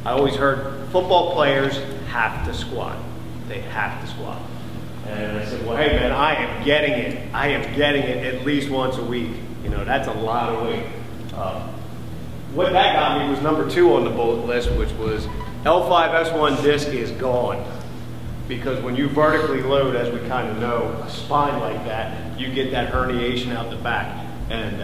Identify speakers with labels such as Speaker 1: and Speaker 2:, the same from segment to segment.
Speaker 1: I always heard football players have to squat. They have to squat. And I said, well, hey man, I am getting it. I am getting it at least once a week. You know, that's a lot of weight. What that got me was number 2 on the bullet list, which was L5-S1 disc is gone. Because when you vertically load, as we kind of know, a spine like that, you get that herniation out the back. And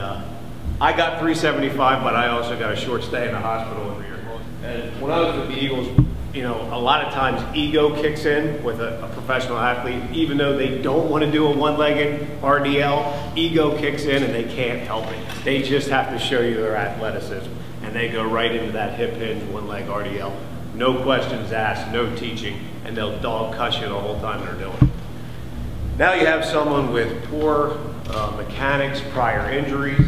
Speaker 1: I got 375, but I also got a short stay in the hospital every year. And when I was with the Eagles, you know, a lot of times ego kicks in with a professional athlete. Even though they don't want to do a one-legged RDL, ego kicks in and they can't help it. They just have to show you their athleticism. And they go right into that hip hinge, one-leg RDL. No questions asked, no teaching, and they'll dog cuss you the whole time they're doing it. Now you have someone with poor mechanics, prior injuries,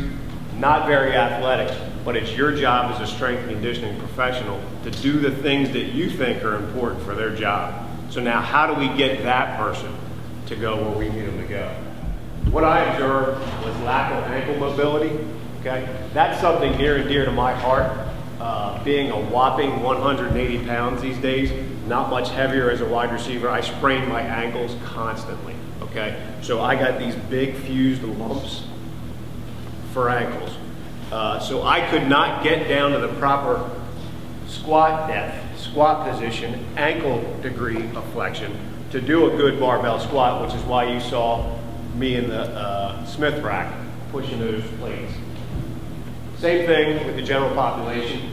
Speaker 1: not very athletic, but it's your job as a strength and conditioning professional to do the things that you think are important for their job. So now how do we get that person to go where we need them to go? What I observed was lack of ankle mobility, okay? That's something near and dear to my heart. Being a whopping 180 pounds these days, not much heavier as a wide receiver, I sprain my ankles constantly, okay? So I got these big fused lumps for ankles. So I could not get down to the proper squat depth, squat position, ankle degree of flexion to do a good barbell squat, which is why you saw me in the Smith rack pushing those plates. Same thing with the general population.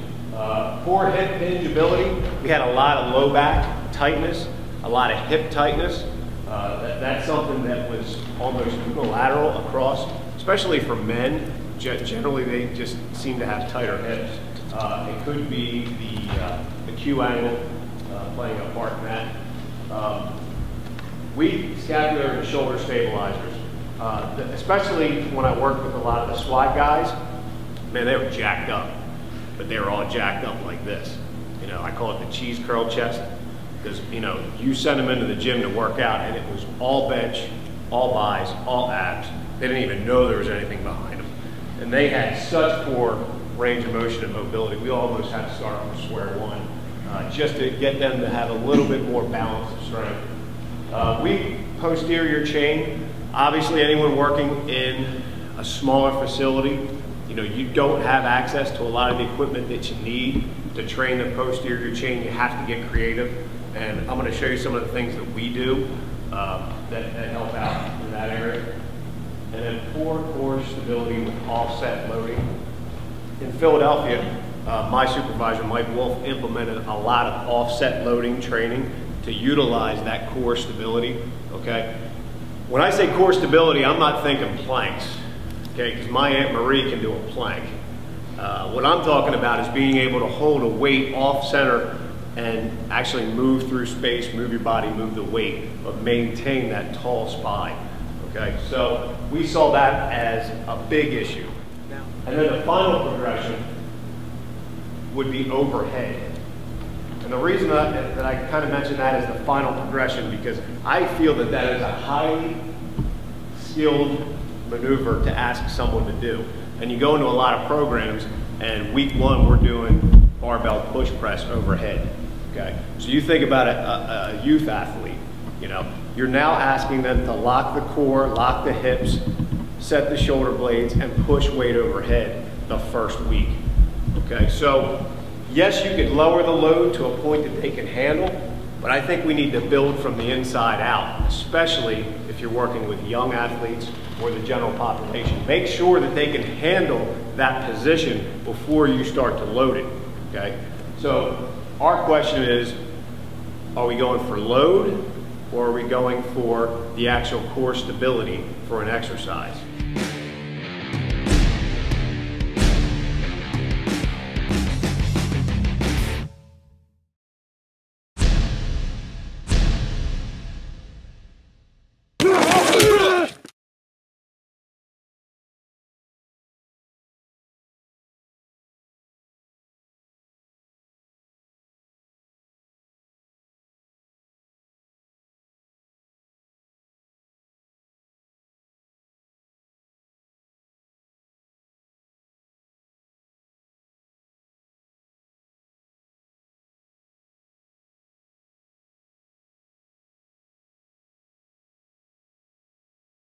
Speaker 1: Poor hip hinge ability. We had a lot of low back tightness, a lot of hip tightness. That's something that was almost unilateral across, especially for men. Generally, they just seem to have tighter hips. It could be the Q angle playing a part in that. Weak scapular and shoulder stabilizers, especially when I worked with a lot of the SWAT guys. Man, they were jacked up, but they were all jacked up like this. You know, I call it the cheese curl chest, because, you know, you send them into the gym to work out and it was all bench, all bis, all abs. They didn't even know there was anything behind them. And they had such poor range of motion and mobility. We almost had to start from square one just to get them to have a little bit more balance of strength. Weak posterior chain. Obviously, anyone working in a smaller facility, you know, you don't have access to a lot of the equipment that you need to train the posterior chain. You have to get creative. And I'm going to show you some of the things that we do that help out in that area. And then poor core stability with offset loading. In Philadelphia, my supervisor, Mike Wolf, implemented a lot of offset loading training to utilize that core stability, okay? When I say core stability, I'm not thinking planks, okay? Because my Aunt Marie can do a plank. What I'm talking about is being able to hold a weight off center and actually move through space, move your body, move the weight, but maintain that tall spine. Okay, so we saw that as a big issue. And then the final progression would be overhead. And the reason that I kind of mentioned that as the final progression, because I feel that that is a highly skilled maneuver to ask someone to do. And you go into a lot of programs, and week 1 we're doing barbell push press overhead. Okay, so you think about a youth athlete, you know, you're now asking them to lock the core, lock the hips, set the shoulder blades, and push weight overhead the first week. Okay, so yes, you could lower the load to a point that they can handle, but I think we need to build from the inside out, especially if you're working with young athletes or the general population. Make sure that they can handle that position before you start to load it, okay? So our question is, are we going for load, or are we going for the actual core stability for an exercise?